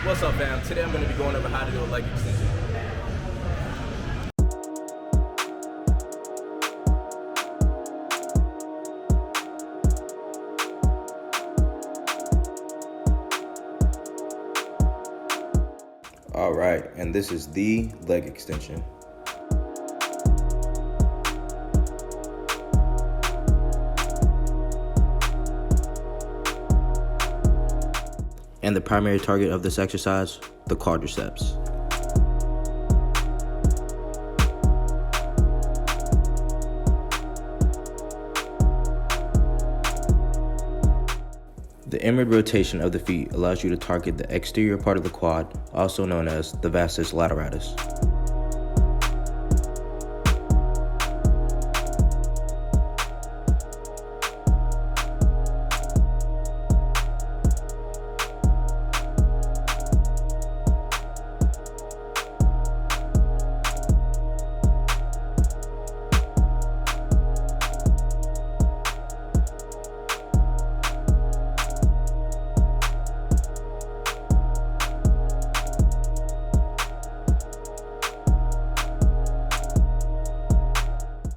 What's up, fam? Today I'm going to be going over how to do a leg extension. Alright, and this is the leg extension. And the primary target of this exercise, the quadriceps. The inward rotation of the feet allows you to target the exterior part of the quad, also known as the vastus lateralis.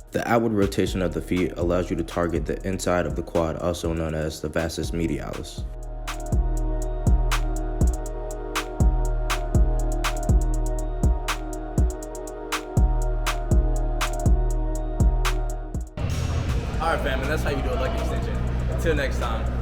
The outward rotation of the feet allows you to target the inside of the quad, also known as the vastus medialis. Alright, fam, and that's how you do a leg extension. Until next time.